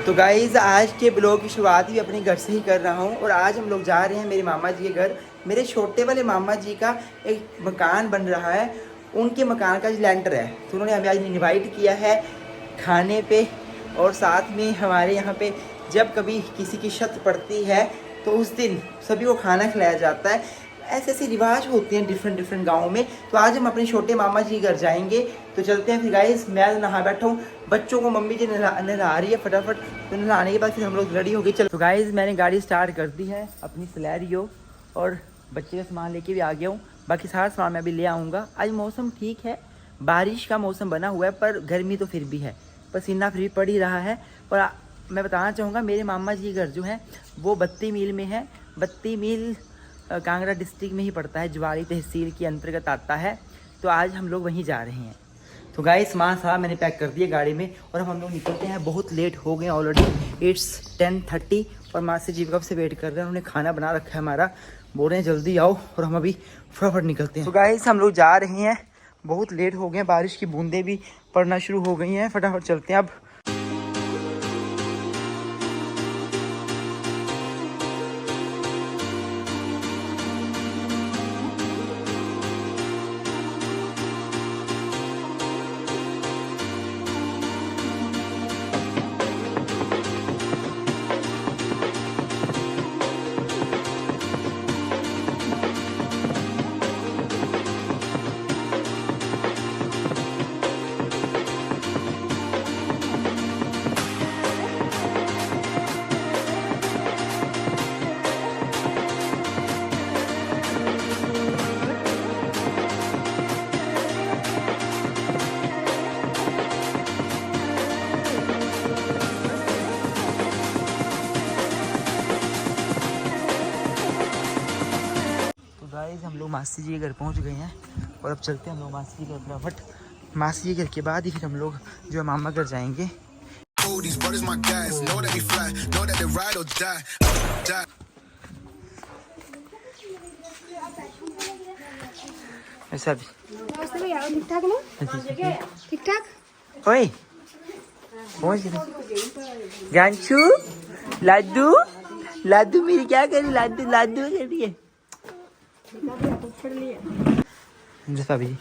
तो गाइज़ आज के ब्लॉग की शुरुआत भी अपने घर से ही कर रहा हूँ और आज हम लोग जा रहे हैं मेरे मामा जी के घर। मेरे छोटे वाले मामा जी का एक मकान बन रहा है, उनके मकान का लेंटर है, तो उन्होंने हमें आज इनवाइट किया है खाने पे। और साथ में हमारे यहाँ पे जब कभी किसी की छत पड़ती है तो उस दिन सभी को खाना खिलाया जाता है। ऐसे ऐसे रिवाज होते हैं डिफरेंट गाँव में। तो आज हम अपने छोटे मामा जी घर जाएंगे, तो चलते हैं फिर गाइस। मैं नहा बैठा हूँ, बच्चों को मम्मी जी नहला रही है फटाफट, तो नहलाने के बाद फिर हम लोग रेडी हो गए। चलो तो गाइस मैंने गाड़ी स्टार्ट कर दी है अपनी सिलेरियो और बच्चे का सामान लेके भी आ गया हूँ। बाकी सारा सामान मैं अभी ले आऊँगा। आज मौसम ठीक है, बारिश का मौसम बना हुआ है पर गर्मी तो फिर भी है, पसीना फिर भी पड़ ही रहा है। और मैं बताना चाहूँगा मेरे मामा जी घर जो है वो बत्ती मील में है। बत्ती मील कांगड़ा डिस्ट्रिक्ट में ही पड़ता है, ज्वारी तहसील के अंतर्गत आता है। तो आज हम लोग वहीं जा रहे हैं। तो गाइस सामान सारा मैंने पैक कर दिया गाड़ी में और अब हम लोग निकलते हैं। बहुत लेट हो गए ऑलरेडी, इट्स 10:30 और मासी जी कब से वेट कर रहे हैं। उन्होंने खाना बना रखा है हमारा, बोल रहे हैं जल्दी आओ और हम अभी फटाफट निकलते हैं। तो गाइस हम लोग जा रहे हैं, बहुत लेट हो गए, बारिश की बूंदें भी पड़ना शुरू हो गई हैं। फटाफट चलते हैं अब। गाइस हम लोग मासी जी के घर पहुंच गए हैं और अब चलते हैं हम लोग मासी जी के घर फटाफट। मासी जी के घर के बाद ही फिर हम लोग जो है मामा घर जाएंगे। ऐसा भी ठीक ठाक। ओए पहुंच गए। जानचू लाडू लाडू मेरी क्या करी, लाडू लाडू कर रही है भाभी जी।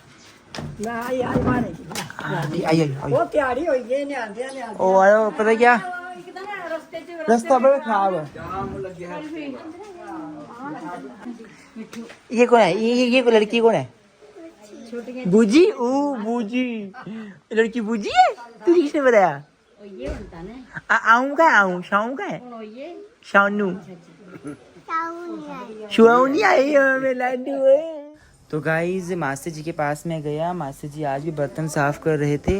और पता क्या रास्ता बड़ा खराब है। ये कौन है, ये लड़की कौन है? बूजी। ओ बूजी, लड़की बूजी है। तू किसने बताया? आऊँ का आऊँ शाऊ का है शानू शुआनी आई है लाडू। तो गाइज मासी जी के पास में गया। मासी जी आज भी बर्तन साफ कर रहे थे।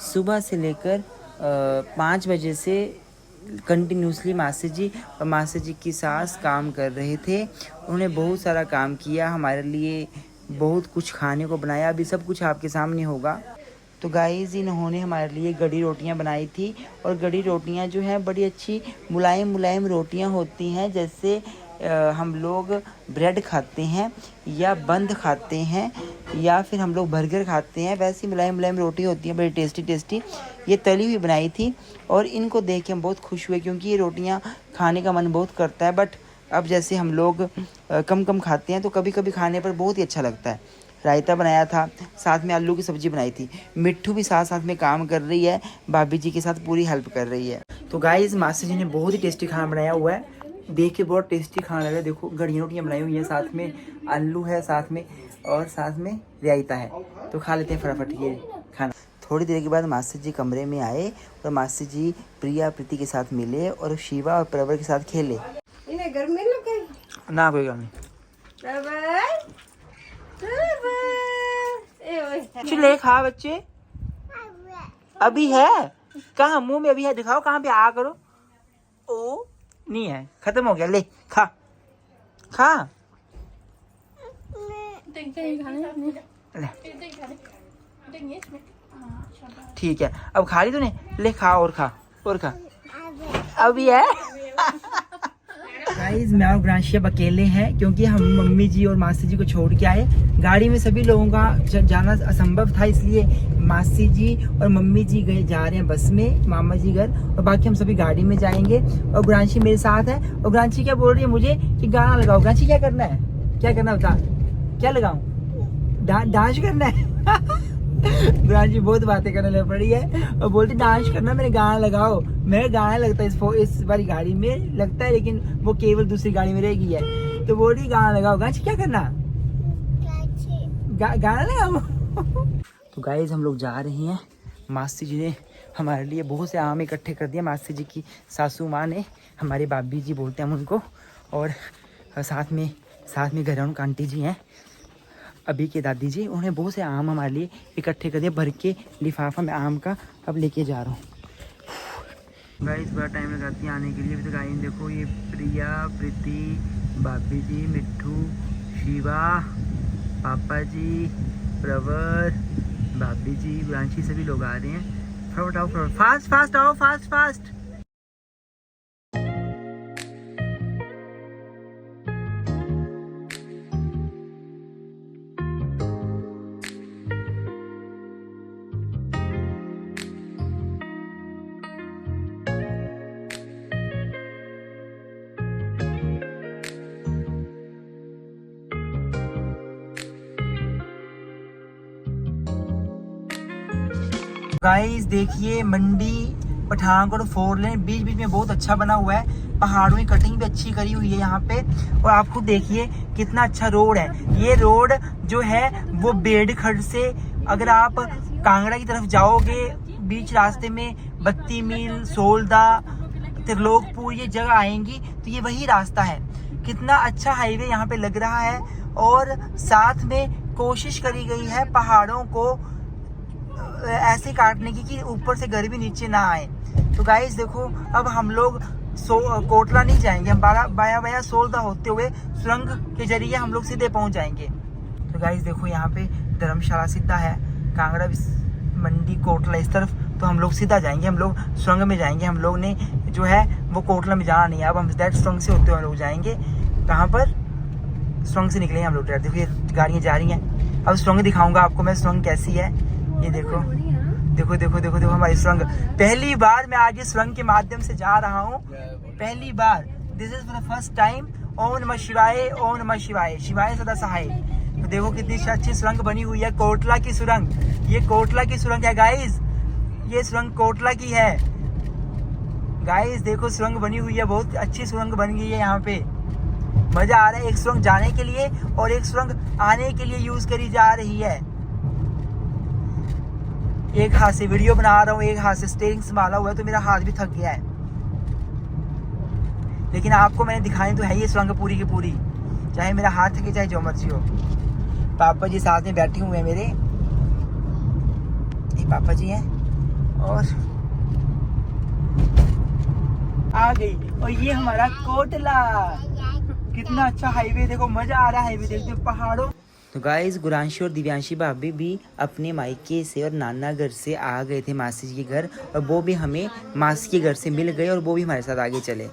सुबह से लेकर 5 बजे से कंटिन्यूसली मासी जी और मासी जी की सास काम कर रहे थे। उन्होंने बहुत सारा काम किया हमारे लिए, बहुत कुछ खाने को बनाया। अभी सब कुछ आपके सामने होगा। तो गाइज इन्होंने हमारे लिए गड़ी रोटियां बनाई थी और गड़ी रोटियां जो हैं बड़ी अच्छी मुलायम मुलायम रोटियां होती हैं, जैसे हम लोग ब्रेड खाते हैं या बंद खाते हैं या फिर हम लोग बर्गर खाते हैं, वैसी मुलायम मुलायम रोटी होती हैं, बड़ी टेस्टी टेस्टी। ये तली हुई बनाई थी और इनको देख के हम बहुत खुश हुए क्योंकि ये रोटियां खाने का मन बहुत करता है। बट अब जैसे हम लोग कम कम खाते हैं तो कभी कभी खाने पर बहुत ही अच्छा लगता है। रायता बनाया था, साथ में आलू की सब्जी बनाई थी। मिट्ठू भी साथ साथ में काम कर रही है, भाभी जी के साथ पूरी हेल्प कर रही है। तो गाइस मासी जी ने बहुत ही टेस्टी खाना बनाया हुआ है, देख के बहुत टेस्टी खाना लगा। देखो गड़िया रोटियाँ बनाई हुई हैं, साथ में आलू है, साथ में और साथ में रायता है। तो खा लेते हैं फटाफट ये खाना। थोड़ी देर के बाद मासी जी कमरे में आए और मासी जी प्रिया प्रीति के साथ मिले और शिवा और प्रवर के साथ खेले। ना कोई गल नहीं, ले खा बच्चे। अभी है कहाँ, मुंह में अभी है, दिखाओ कहाँ पे आ करो। ओ नहीं है, खत्म हो गया, ले खा खा। ठीक है अब खा ली तूने, ले खा और खा और खा। अभी है। गाइस मैं और ग्रांशिया अकेले हैं क्योंकि हम मम्मी जी और मासी जी को छोड़ के आए गाड़ी में सभी लोगों का जाना असंभव था, इसलिए मासी जी और मम्मी जी गए जा रहे हैं बस में मामा जी घर, और बाकी हम सभी गाड़ी में जाएंगे। और ग्रांशी मेरे साथ है। और ग्रांशी क्या बोल रही है मुझे कि गाना लगाओ। ग्रांशी क्या करना है, क्या करना बता, क्या लगाऊं, डांस करना है। ग्रांशी बहुत बातें करने लग पड़ी है और बोलती डांस करना, मेरे गाना लगाओ। मेरा गाना लगता है इस वाली गाड़ी में लगता है, लेकिन वो केवल दूसरी गाड़ी में रहेगी है, तो बोल रही गाना लगाओ। ग्रांशी क्या करना, गाना लगाओ। तो गाइस हम लोग जा रहे हैं। मासी जी ने हमारे लिए बहुत से आम इकट्ठे कर दिए, मासी जी की सासू माँ ने, हमारे बाबी जी बोलते हैं हम उनको, और साथ में घर उनका आंटी जी हैं, अभी के दादी जी, उन्होंने बहुत से आम हमारे लिए इकट्ठे कर दिए, भर के लिफाफा में आम का अब लेके जा रहा हूँ। गाइस बड़ा टाइम लगाती है आने के लिए। अभी तक आई देखो, ये प्रिया, प्रीति, बाबी जी, मिट्ठू, शिवा, पापा जी, प्रवर, भाभी जी, ब्रांची, सभी लोग आ रहे हैं। फटाफट आओ, फास्ट फास्ट आओ, फास्ट फास्ट। गाइस देखिए, मंडी पठानकोट 4 लेन बीच बीच में बहुत अच्छा बना हुआ है, पहाड़ों की कटिंग भी अच्छी करी हुई है यहाँ पे। और आप खुद देखिए कितना अच्छा रोड है। ये रोड जो है वो बेड़खड़ से अगर आप कांगड़ा की तरफ जाओगे, बीच रास्ते में 32 मील, सोलदा, त्रिलोकपुर ये जगह आएंगी, तो ये वही रास्ता है। कितना अच्छा हाईवे यहाँ पे लग रहा है, और साथ में कोशिश करी गई है पहाड़ों को ऐसे काटने की कि ऊपर से गर्मी नीचे ना आए। तो गाइस देखो, अब हम लोग कोटला नहीं जाएंगे, हम बाया सोलदा होते हुए सुरंग के जरिए हम लोग सीधे पहुंच जाएंगे। तो गाइस देखो, यहाँ पे धर्मशाला सीधा है, कांगड़ा मंडी कोटला इस तरफ, तो हम लोग सीधा जाएंगे, हम लोग सुरंग में जाएंगे। हम लोग ने जो है वो कोटला में जाना नहीं है, अब हम डायरेक्ट सुरंग से होते हुए हम लोग जाएंगे। कहाँ पर, सुरंग से निकले हम लोग डायरेक्ट। देखो ये गाड़ियाँ जा रही हैं, अब सुरंग दिखाऊंगा आपको मैं, सुरंग कैसी है ये देखो। देखो देखो देखो देखो हमारी सुरंग। पहली बार मैं आज इस सुरंग के माध्यम से जा रहा हूँ, पहली बार, this is for the first time. ओम नमः शिवाय, ओम नमः शिवाय, शिवाय सदा सहाय। तो देखो कितनी अच्छी सुरंग बनी हुई है, कोटला की सुरंग। ये कोटला की सुरंग है गाइस, ये सुरंग कोटला की है गाइस। देखो सुरंग बनी हुई है, बहुत अच्छी सुरंग बन गई है यहाँ पे। मजा आ रहा है, एक सुरंग जाने के लिए और एक सुरंग आने के लिए यूज करी जा रही है। एक हाथ से वीडियो बना रहा हूँ, एक हाथ से स्टीयरिंग संभाला हुआ है, तो मेरा हाथ भी थक गया है, लेकिन आपको मैंने दिखाई तो है ये सुरंग पूरी की पूरी, चाहे मेरा हाथ थके चाहे जो मर्जी हो। पापा जी साथ में बैठे हुए हैं मेरे, ये पापा जी हैं, और आ गई। और ये हमारा कोटला, कितना अच्छा हाईवे, देखो मजा आ रहा है हाईवे देखते पहाड़ों। तो गाइस गुरांशी और दिव्यांशी भाभी भी अपने मायके से और नाना घर से आ गए थे मासी जी के घर, और वो भी हमें मासी के घर से मिल गए, और वो भी हमारे साथ आगे चले।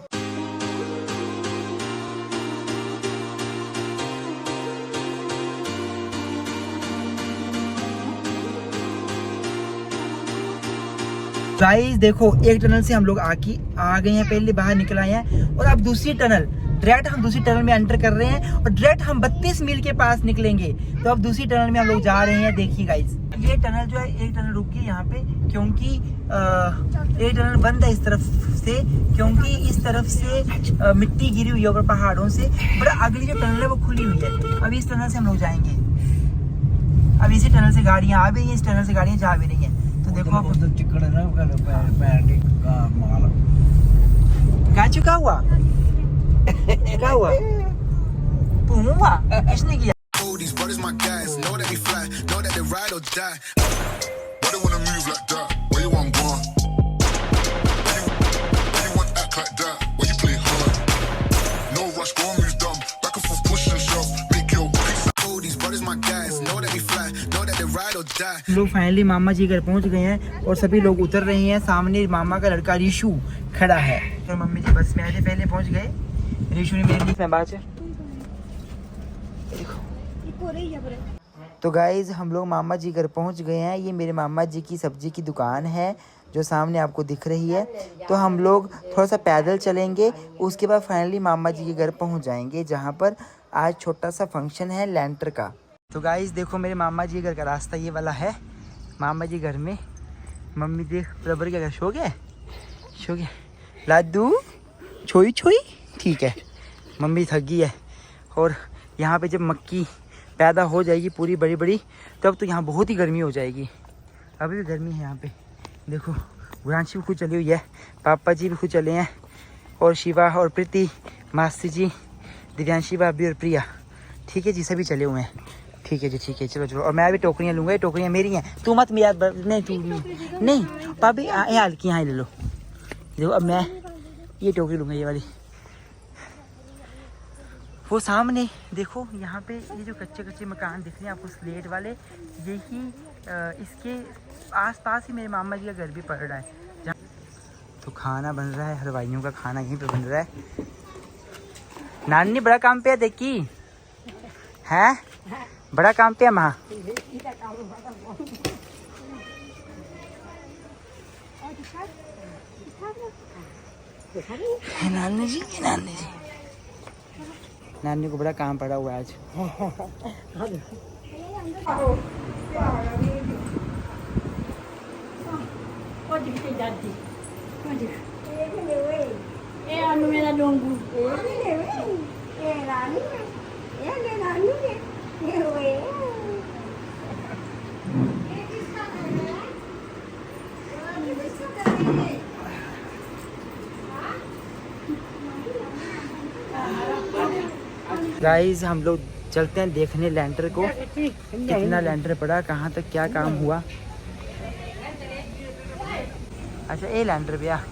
गाइस देखो, एक टनल से हम लोग आ गए हैं, पहले बाहर निकल आए हैं, और अब दूसरी टनल डायरेक्ट हम दूसरी टनल में एंटर कर रहे हैं, और डायरेक्ट हम 32 मील के पास निकलेंगे। तो अब दूसरी टनल में हम लोग जा रहे हैं। देखिए गाइस, ये टनल जो है, एक टनल रुकी है यहाँ पे, क्योंकि एक टनल बंद है इस तरफ से, क्योंकि इस तरफ से मिट्टी गिरी हुई है ऊपर पहाड़ों से, बट अगली जो टनल है वो खुली हुई है। अब इस टनल से हम लोग जाएंगे, अब इसी टनल से गाड़ियाँ आ भी रही है, इस टनल से गाड़ियाँ जा भी रही है। तो देखो क्या चुका हुआ, क्या हुआ, हुआ किसने किया? लोग फाइनली मामा जी घर पहुंच गए हैं, और सभी लोग उतर रहे हैं। सामने मामा का लड़का रिशु खड़ा है, तो मम्मी जी बस में आए थे, पहले पहुंच गए। रिशु ने मेरे लिए बात है, देखो तो गाइज़ हम लोग मामा जी घर पहुंच गए हैं। ये मेरे मामा जी की सब्जी की दुकान है जो सामने आपको दिख रही है। तो हम लोग थोड़ा सा पैदल चलेंगे, उसके बाद फाइनली मामा जी के घर पहुंच जाएंगे, जहां पर आज छोटा सा फंक्शन है लेंटर का। तो गाइज़ देखो मेरे मामा जी के घर का रास्ता ये वाला है। मामा जी घर में मम्मी देख बराबर क्या कर सो गया लादू छोई छोई ठीक है। मम्मी थक गई है। और यहाँ पे जब मक्की पैदा हो जाएगी पूरी बड़ी बड़ी, तब तो यहाँ बहुत ही गर्मी हो जाएगी। अभी भी गर्मी है यहाँ पे। देखो गुरांशी भी खुद चली हुई है, पापा जी भी खुद चले हैं, और शिवा और प्रीति, मासी जी, दिव्यांशी भाभी और प्रिया। ठीक है जी, सभी चले हुए हैं। ठीक है जी, ठीक है, चलो चलो। और मैं भी टोकरियाँ लूँगा, ये टोकरियाँ मेरी हैं, तू मत मेरा नहीं तू नहीं पापी यहाँ हल्की यहाँ ले लो। देखो अब मैं ये टोकरी लूँगा, ये वाली। वो सामने देखो यहाँ पे ये जो कच्चे कच्चे मकान दिख रहे हैं आपको स्लेट वाले, यही इसके आसपास ही मेरे मामा जी का घर भी पड़ रहा है। तो खाना बन रहा है, हलवाइयों का खाना यहीं पे बन रहा है। नानी बड़ा काम पे है, देखी है बड़ा काम पे है माँ। नानी को बड़ा काम पड़ा हुआ है आज। गाइस हम लोग चलते हैं देखने लेंटर को, कितना लेंटर पड़ा, कहाँ तक क्या काम हुआ। अच्छा ये लेंटर भैया,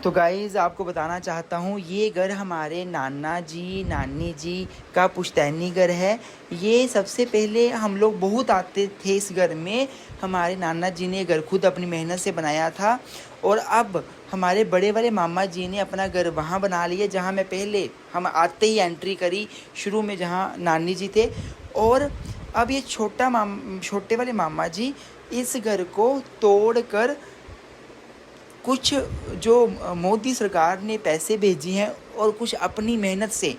तो गाइज़ आपको बताना चाहता हूँ ये घर हमारे नाना जी नानी जी का पुश्तैनी घर है। ये सबसे पहले हम लोग बहुत आते थे इस घर में। हमारे नाना जी ने घर खुद अपनी मेहनत से बनाया था, और अब हमारे बड़े वाले मामा जी ने अपना घर वहाँ बना लिया जहाँ मैं पहले हम आते ही एंट्री करी शुरू में, जहाँ नानी जी थे। और अब ये छोटे वाले मामा जी इस घर को तोड़कर कुछ जो मोदी सरकार ने पैसे भेजी हैं और कुछ अपनी मेहनत से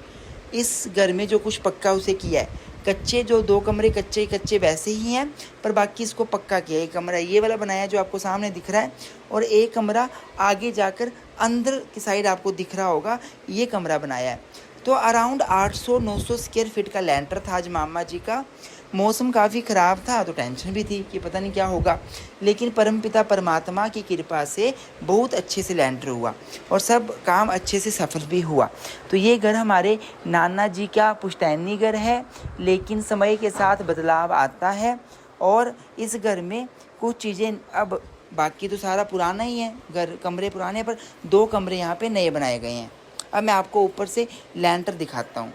इस घर में जो कुछ पक्का उसे किया है। कच्चे जो 2 कमरे कच्चे वैसे ही हैं, पर बाकी इसको पक्का किया। एक कमरा ये वाला बनाया जो आपको सामने दिख रहा है, और एक कमरा आगे जाकर अंदर की साइड आपको दिख रहा होगा, ये कमरा बनाया है। तो अराउंड 800-900 स्क्वायर फीट का लेंटर था आज मामा जी का। मौसम काफ़ी ख़राब था तो टेंशन भी थी कि पता नहीं क्या होगा, लेकिन परमपिता परमात्मा की कृपा से बहुत अच्छे से लेंटर हुआ और सब काम अच्छे से सफल भी हुआ। तो ये घर हमारे नाना जी का पुश्तैनी घर है, लेकिन समय के साथ बदलाव आता है और इस घर में कुछ चीज़ें अब, बाकी तो सारा पुराना ही है घर, कमरे पुराने, पर 2 कमरे यहाँ पे नए बनाए गए हैं। अब मैं आपको ऊपर से लेंटर दिखाता हूँ।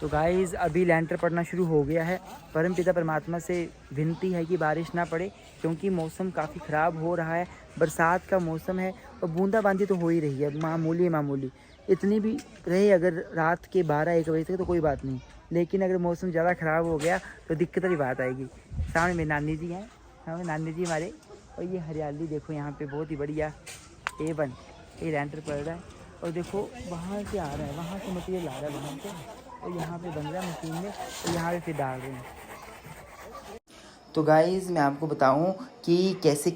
तो गाइज़ अभी लेंटर पड़ना शुरू हो गया है। परमपिता परमात्मा से विनती है कि बारिश ना पड़े, क्योंकि मौसम काफ़ी ख़राब हो रहा है। बरसात का मौसम है और बूंदाबांदी तो हो ही रही है, मामूली। इतनी भी रहे अगर रात के 12-1 बजे तक तो कोई बात नहीं, लेकिन अगर मौसम ज़्यादा ख़राब हो गया तो दिक्कत वाली बात आएगी। सामने मेरे नानी जी हैं, सामने नानी जी हमारे, और ये हरियाली देखो यहाँ पर बहुत ही बढ़िया A1 ये लेंटर पड़ रहा है। और देखो वहाँ से आ रहा है, वहाँ से मटीरियल आ रहा है वहाँ से, और यहाँ पे बन रहा है मशीन में, और यहाँ पे फिर डाल रहे हैं। तो गाइज़ मैं आपको बताऊँ कि कैसे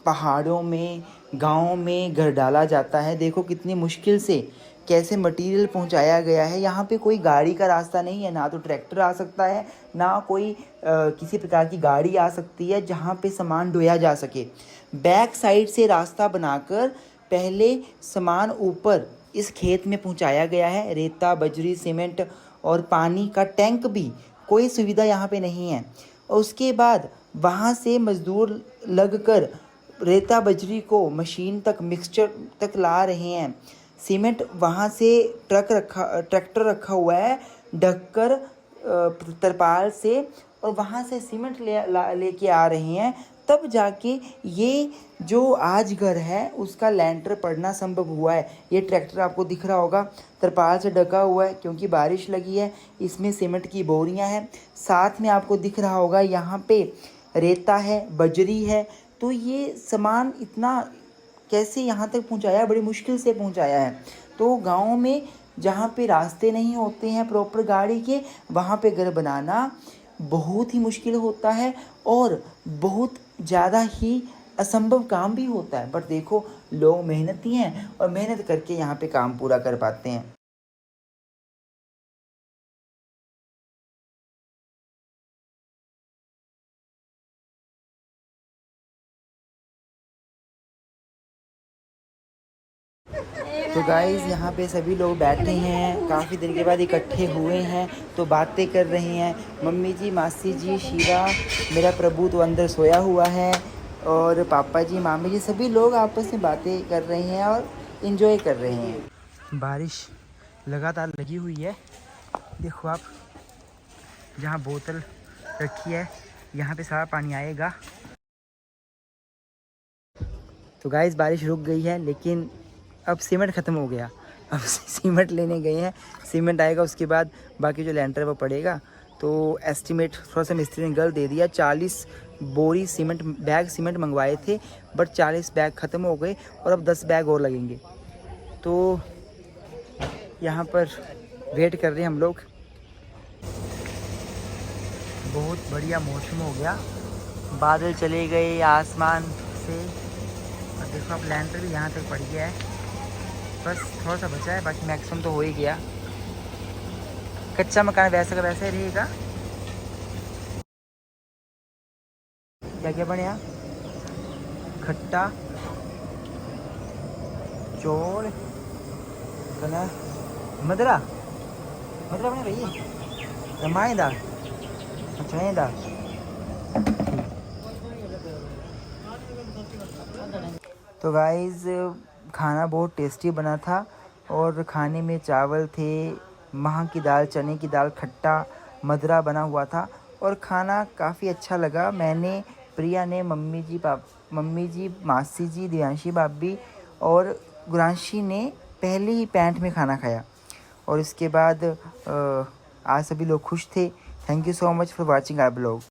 पहाड़ों में, गाँव में घर डाला जाता है। देखो कितनी मुश्किल से कैसे मटेरियल पहुंचाया गया है। यहाँ पे कोई गाड़ी का रास्ता नहीं है, ना तो ट्रैक्टर आ सकता है, ना कोई किसी प्रकार की गाड़ी आ सकती है जहाँ पे सामान ढोया जा सके। बैक साइड से रास्ता बनाकर पहले सामान ऊपर इस खेत में पहुंचाया गया है। रेता, बजरी, सीमेंट और पानी का टैंक भी, कोई सुविधा यहाँ पे नहीं है। और उसके बाद वहाँ से मज़दूर लगकर रेता बजरी को मशीन तक, मिक्सचर तक ला रहे हैं। सीमेंट वहाँ से ट्रैक्टर रखा हुआ है ढककर तरपाल से, और वहाँ से सीमेंट लेके आ रहे हैं। तब जाके ये जो आज घर है उसका लेंटर पड़ना संभव हुआ है। ये ट्रैक्टर आपको दिख रहा होगा तरपाल से ढका हुआ है क्योंकि बारिश लगी है। इसमें सीमेंट की बोरियां हैं। साथ में आपको दिख रहा होगा यहाँ पे रेता है, बजरी है। तो ये सामान इतना कैसे यहाँ तक पहुँचाया, बड़ी मुश्किल से पहुँचाया है। तो गाँव में जहाँ पे रास्ते नहीं होते हैं प्रॉपर गाड़ी के, वहाँ पे घर बनाना बहुत ही मुश्किल होता है और बहुत ज़्यादा ही असंभव काम भी होता है। बट देखो लोग मेहनती हैं और मेहनत करके यहाँ पे काम पूरा कर पाते हैं। तो गाइज़ यहाँ पे सभी लोग बैठे हैं, काफ़ी दिन के बाद इकट्ठे हुए हैं तो बातें कर रहे हैं। मम्मी जी, मासी जी, शीरा, मेरा प्रभु तो अंदर सोया हुआ है, और पापा जी, मामी जी, सभी लोग आपस में बातें कर रहे हैं और इन्जॉय कर रहे हैं। बारिश लगातार लगी हुई है। देखो आप, जहाँ बोतल रखी है यहाँ पे सारा पानी आएगा। तो गाइज़ बारिश रुक गई है, लेकिन अब सीमेंट ख़त्म हो गया। अब सीमेंट लेने गए हैं, सीमेंट आएगा उसके बाद बाकी जो लेंटर वो पड़ेगा। तो एस्टीमेट थोड़ा सा मिस्त्री ने गलत दे दिया। 40 बोरी सीमेंट बैग सीमेंट मंगवाए थे, बट 40 बैग ख़त्म हो गए और अब 10 बैग और लगेंगे। तो यहाँ पर वेट कर रहे हैं हम लोग। बहुत बढ़िया मौसम हो गया, बादल चले गए आसमान से, और देखो अब लेंटर भी यहाँ तक पड़ गया है। बस थोड़ा सा बचा है, बाकी मैक्सिमम तो हो ही गया। कच्चा मकान वैसा का वैसा ही रहेगा। क्या क्या बनया? खट्टा, चौल, कना, मदरा मदरा बने भाई, माए दाल, चने दाल। तो गाइज़ खाना बहुत टेस्टी बना था, और खाने में चावल थे, माह की दाल, चने की दाल, खट्टा, मदरा बना हुआ था, और खाना काफ़ी अच्छा लगा। मैंने, प्रिया ने, मम्मी जी, मासी जी, दिव्यांशी भाभी और गुरांशी ने पहले ही पैंट में खाना खाया, और इसके बाद आज सभी लोग खुश थे। Thank you so much for watching our blog.